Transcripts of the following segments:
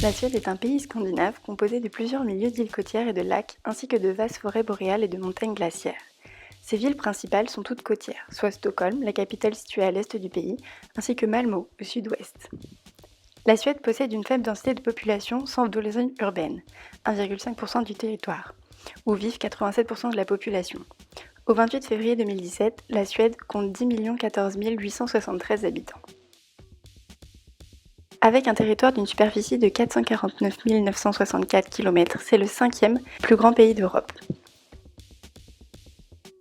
La Suède est un pays scandinave composé de plusieurs milieux d'îles côtières et de lacs, ainsi que de vastes forêts boréales et de montagnes glaciaires. Ses villes principales sont toutes côtières, soit Stockholm, la capitale située à l'est du pays, ainsi que Malmö, au sud-ouest. La Suède possède une faible densité de population sans zone urbaine, 1,5% du territoire, où vivent 87% de la population. Au 28 février 2017, la Suède compte 10 014 873 habitants. Avec un territoire d'une superficie de 449 964 km, c'est le 5e plus grand pays d'Europe.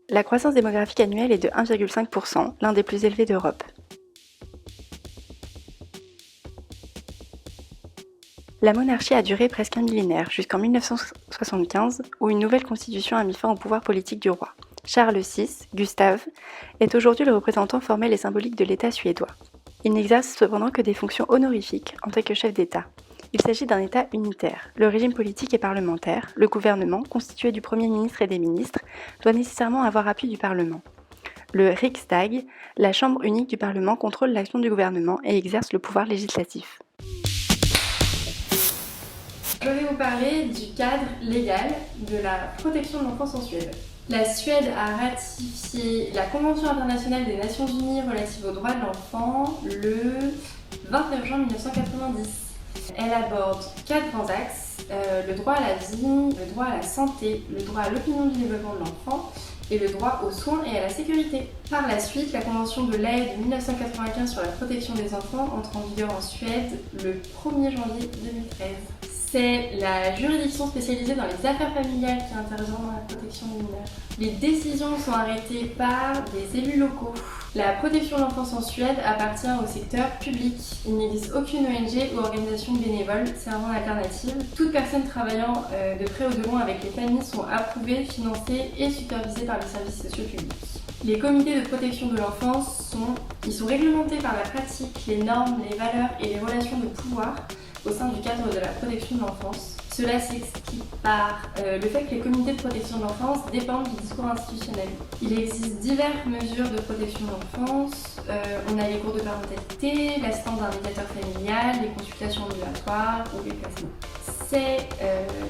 La croissance démographique annuelle est de 1,5%, l'un des plus élevés d'Europe. La monarchie a duré presque un millénaire, jusqu'en 1975, où une nouvelle constitution a mis fin au pouvoir politique du roi. Charles VI, Gustave, est aujourd'hui le représentant formel et symbolique de l'État suédois. Il n'exerce cependant que des fonctions honorifiques en tant que chef d'État. Il s'agit d'un État unitaire. Le régime politique est parlementaire. Le gouvernement, constitué du Premier ministre et des ministres, doit nécessairement avoir appui du Parlement. Le Riksdag, la chambre unique du Parlement, contrôle l'action du gouvernement et exerce le pouvoir législatif. Je vais vous parler du cadre légal de la protection de l'enfance en Suède. La Suède a ratifié la Convention internationale des Nations Unies relative aux droits de l'enfant le 29 juin 1990. Elle aborde 4 grands axes, le droit à la vie, le droit à la santé, le droit à l'opinion du développement de l'enfant et le droit aux soins et à la sécurité. Par la suite, la Convention de l'Haye de 1995 sur la protection des enfants entre en vigueur en Suède le 1er janvier 2013. C'est la juridiction spécialisée dans les affaires familiales qui intervient dans la protection des mineurs. Les décisions sont arrêtées par des élus locaux. La protection de l'enfance en Suède appartient au secteur public. Il n'existe aucune ONG ou organisation bénévole servant d'alternative. Toutes personnes travaillant de près ou de loin avec les familles sont approuvées, financées et supervisées par les services sociaux publics. Les comités de protection de l'enfance sont réglementés par la pratique, les normes, les valeurs et les relations de pouvoir au sein du cadre de la protection de l'enfance. Cela s'explique par le fait que les comités de protection de l'enfance dépendent du discours institutionnel. Il existe diverses mesures de protection de l'enfance. On a les cours de parentalité, l'assistance d'un médiateur familial, les consultations ambulatoires ou les placements. C'est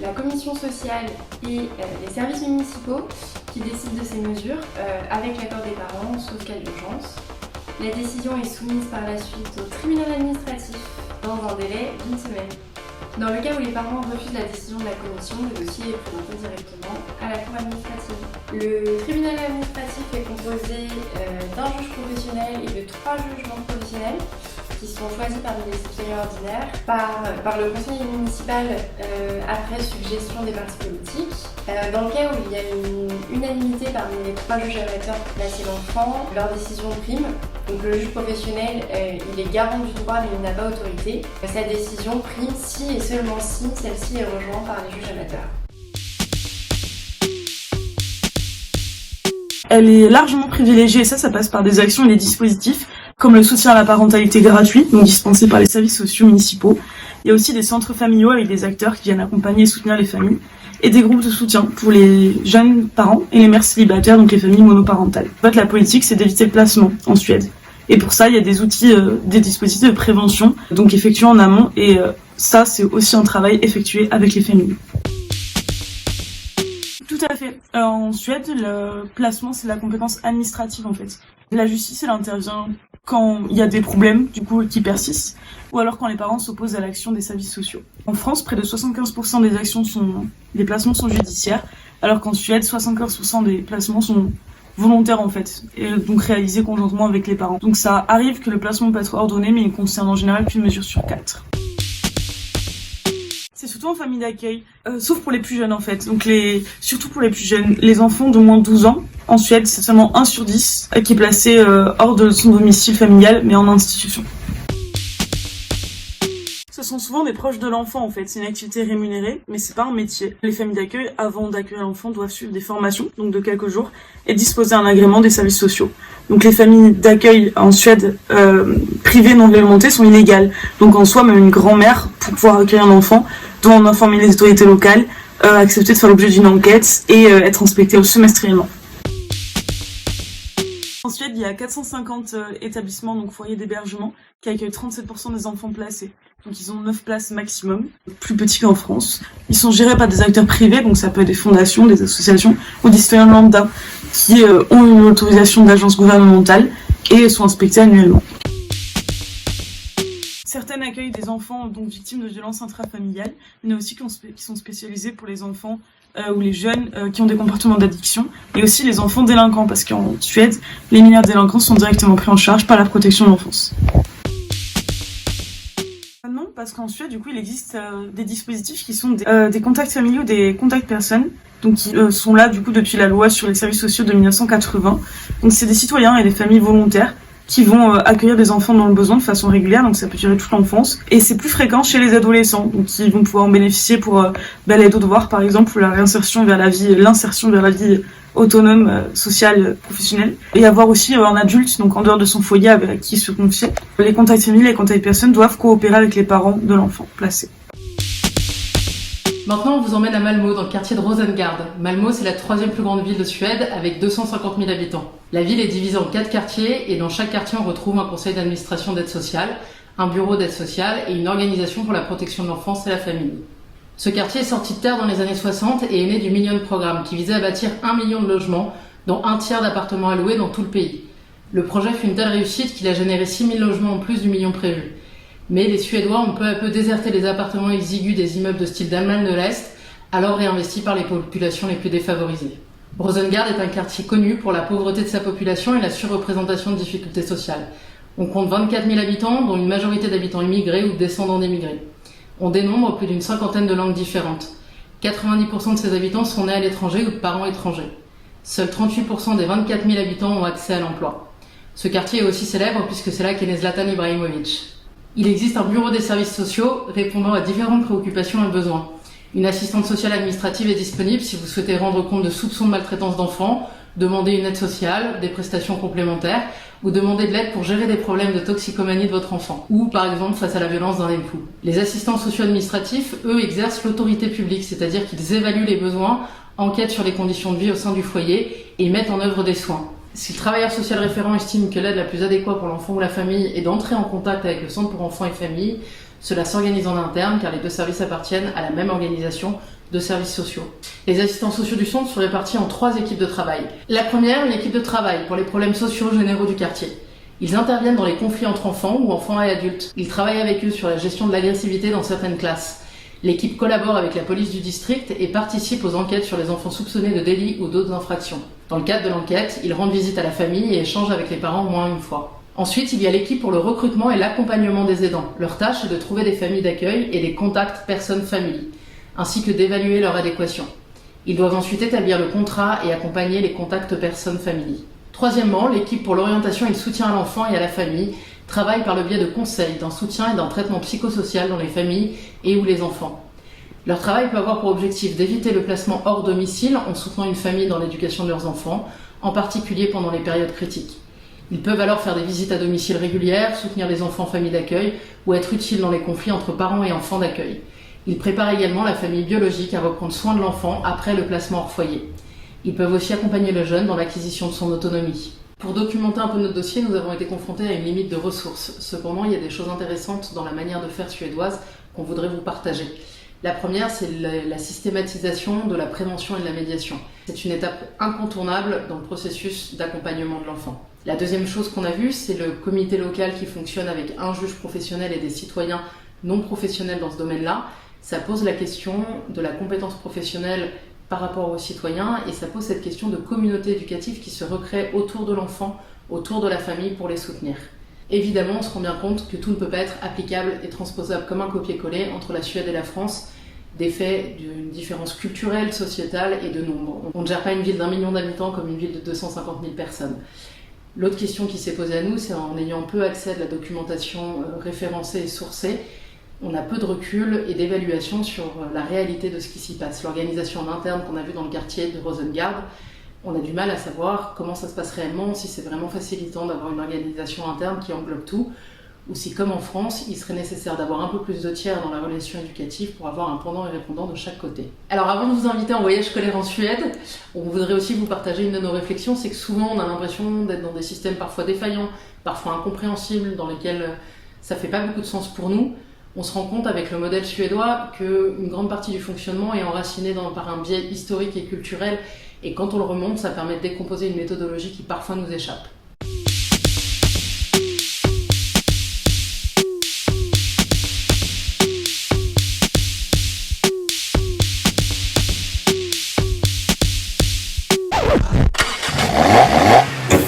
la commission sociale et les services municipaux qui décident de ces mesures avec l'accord des parents, sauf cas d'urgence. La décision est soumise par la suite au tribunal administratif dans un délai d'1 semaine. Dans le cas où les parents refusent la décision de la commission, le dossier est présenté directement à la cour administrative. Le tribunal administratif est composé d'un juge professionnel et de 3 juges non professionnels qui sont choisis parmi les supérieurs ordinaires par le conseil municipal après suggestion des partis politiques. Dans le cas où il y a une unanimité parmi les 3 juges amateurs pour placer l'enfant, leur décision prime. Donc le juge professionnel, il est garant du droit mais il n'a pas autorité. Sa décision prime si et seulement si celle-ci est rejointe par les juges amateurs. Elle est largement privilégiée et ça passe par des actions et des dispositifs comme le soutien à la parentalité gratuit, donc dispensé par les services sociaux municipaux. Il y a aussi des centres familiaux avec des acteurs qui viennent accompagner et soutenir les familles et des groupes de soutien pour les jeunes parents et les mères célibataires, donc les familles monoparentales. En fait, la politique, c'est d'éviter le placement en Suède. Et pour ça, il y a des outils, des dispositifs de prévention, donc effectués en amont, et ça, c'est aussi un travail effectué avec les familles. Tout à fait. En Suède, le placement, c'est la compétence administrative, en fait. La justice, elle intervient quand il y a des problèmes, du coup, qui persistent, ou alors quand les parents s'opposent à l'action des services sociaux. En France, près de 75% des placements sont judiciaires, alors qu'en Suède, 75% des placements sont volontaires en fait, et donc réalisés conjointement avec les parents. Donc ça arrive que le placement peut être ordonné, mais il concerne en général qu'une mesure sur 4. C'est surtout en famille d'accueil, sauf pour les plus jeunes en fait. Donc surtout pour les plus jeunes, les enfants de moins de 12 ans, en Suède, c'est seulement 1 sur 10 qui est placé hors de son domicile familial, mais en institution. Ce sont souvent des proches de l'enfant en fait, c'est une activité rémunérée, mais c'est pas un métier. Les familles d'accueil, avant d'accueillir l'enfant, doivent suivre des formations, donc de quelques jours, et disposer d'un agrément des services sociaux. Donc les familles d'accueil en Suède, privées non réglementées, sont illégales. Donc en soi, même une grand-mère, pour pouvoir accueillir un enfant, doit en informer les autorités locales, accepter de faire l'objet d'une enquête et être inspectée semestriellement. En Suède, il y a 450 établissements, donc foyers d'hébergement, qui accueillent 37% des enfants placés. Donc ils ont 9 places maximum, plus petits qu'en France. Ils sont gérés par des acteurs privés, donc ça peut être des fondations, des associations ou des citoyens lambda qui ont une autorisation d'agence gouvernementale et sont inspectés annuellement. Certaines accueillent des enfants donc victimes de violences intrafamiliales, mais il y en a aussi qui sont spécialisés pour les enfants ou les jeunes qui ont des comportements d'addiction, et aussi les enfants délinquants, parce qu'en Suède, les mineurs délinquants sont directement pris en charge par la protection de l'enfance. Non, parce qu'en Suède, du coup, il existe des dispositifs qui sont des contacts familiaux ou des contacts personnes, donc qui sont là, du coup, depuis la loi sur les services sociaux de 1980. Donc c'est des citoyens et des familles volontaires qui vont accueillir des enfants dans le besoin de façon régulière, donc ça peut durer toute l'enfance. Et c'est plus fréquent chez les adolescents, donc ils vont pouvoir en bénéficier pour l'aide aux devoirs, par exemple, ou l'insertion vers la vie autonome, sociale, professionnelle. Et avoir aussi un adulte, donc en dehors de son foyer, avec qui se confier. Les contacts familiaux et les contacts personnes doivent coopérer avec les parents de l'enfant placé. Maintenant, on vous emmène à Malmö, dans le quartier de Rosengård. Malmö, c'est la 3e plus grande ville de Suède, avec 250 000 habitants. La ville est divisée en 4 quartiers, et dans chaque quartier, on retrouve un conseil d'administration d'aide sociale, un bureau d'aide sociale et une organisation pour la protection de l'enfance et la famille. Ce quartier est sorti de terre dans les années 60 et est né du Million Programme, qui visait à bâtir 1 million de logements, dont un tiers d'appartements alloués dans tout le pays. Le projet fut une telle réussite qu'il a généré 6 000 logements en plus du million prévu. Mais les Suédois ont peu à peu déserté les appartements exigus des immeubles de style d'Allemagne de l'Est, alors réinvestis par les populations les plus défavorisées. Rosengård est un quartier connu pour la pauvreté de sa population et la surreprésentation de difficultés sociales. On compte 24 000 habitants, dont une majorité d'habitants immigrés ou descendants d'émigrés. On dénombre plus d'une 50aine de langues différentes. 90% de ces habitants sont nés à l'étranger ou de parents étrangers. Seuls 38% des 24 000 habitants ont accès à l'emploi. Ce quartier est aussi célèbre puisque c'est là qu'est né Zlatan Ibrahimovic. Il existe un bureau des services sociaux répondant à différentes préoccupations et besoins. Une assistante sociale administrative est disponible si vous souhaitez rendre compte de soupçons de maltraitance d'enfants, demander une aide sociale, des prestations complémentaires ou demander de l'aide pour gérer des problèmes de toxicomanie de votre enfant ou par exemple face à la violence d'un époux. Les assistants socio-administratifs, eux, exercent l'autorité publique, c'est-à-dire qu'ils évaluent les besoins, enquêtent sur les conditions de vie au sein du foyer et mettent en œuvre des soins. Si le travailleur social référent estime que l'aide la plus adéquate pour l'enfant ou la famille est d'entrer en contact avec le centre pour enfants et familles, cela s'organise en interne car les deux services appartiennent à la même organisation de services sociaux. Les assistants sociaux du centre sont répartis en 3 équipes de travail. La première, une équipe de travail pour les problèmes sociaux généraux du quartier. Ils interviennent dans les conflits entre enfants ou enfants et adultes. Ils travaillent avec eux sur la gestion de l'agressivité dans certaines classes. L'équipe collabore avec la police du district et participe aux enquêtes sur les enfants soupçonnés de délits ou d'autres infractions. Dans le cadre de l'enquête, ils rendent visite à la famille et échangent avec les parents au moins une fois. Ensuite, il y a l'équipe pour le recrutement et l'accompagnement des aidants. Leur tâche est de trouver des familles d'accueil et des contacts personnes-familles, ainsi que d'évaluer leur adéquation. Ils doivent ensuite établir le contrat et accompagner les contacts personnes-familles. Troisièmement, l'équipe pour l'orientation et le soutien à l'enfant et à la famille travaille par le biais de conseils, d'un soutien et d'un traitement psychosocial dans les familles et ou les enfants. Leur travail peut avoir pour objectif d'éviter le placement hors domicile en soutenant une famille dans l'éducation de leurs enfants, en particulier pendant les périodes critiques. Ils peuvent alors faire des visites à domicile régulières, soutenir les enfants en famille d'accueil ou être utiles dans les conflits entre parents et enfants d'accueil. Ils préparent également la famille biologique à reprendre soin de l'enfant après le placement hors foyer. Ils peuvent aussi accompagner le jeune dans l'acquisition de son autonomie. Pour documenter un peu notre dossier, nous avons été confrontés à une limite de ressources. Cependant, il y a des choses intéressantes dans la manière de faire suédoise qu'on voudrait vous partager. La première, c'est la systématisation de la prévention et de la médiation. C'est une étape incontournable dans le processus d'accompagnement de l'enfant. La deuxième chose qu'on a vue, c'est le comité local qui fonctionne avec un juge professionnel et des citoyens non professionnels dans ce domaine-là. Ça pose la question de la compétence professionnelle par rapport aux citoyens et ça pose cette question de communauté éducative qui se recrée autour de l'enfant, autour de la famille pour les soutenir. Évidemment, on se rend bien compte que tout ne peut pas être applicable et transposable comme un copier-coller entre la Suède et la France, des faits d'une différence culturelle, sociétale et de nombre. On ne gère pas une ville d'1 million d'habitants comme une ville de 250 000 personnes. L'autre question qui s'est posée à nous, c'est en ayant peu accès à de la documentation référencée et sourcée, on a peu de recul et d'évaluation sur la réalité de ce qui s'y passe. L'organisation en interne qu'on a vue dans le quartier de Rosengård, on a du mal à savoir comment ça se passe réellement, si c'est vraiment facilitant d'avoir une organisation interne qui englobe tout, ou si, comme en France, il serait nécessaire d'avoir un peu plus de tiers dans la relation éducative pour avoir un pendant et répondant de chaque côté. Alors avant de vous inviter en voyage scolaire en Suède, on voudrait aussi vous partager une de nos réflexions, c'est que souvent on a l'impression d'être dans des systèmes parfois défaillants, parfois incompréhensibles, dans lesquels ça fait pas beaucoup de sens pour nous. On se rend compte avec le modèle suédois qu'une grande partie du fonctionnement est enracinée par un biais historique et culturel, et quand on le remonte, ça permet de décomposer une méthodologie qui parfois nous échappe.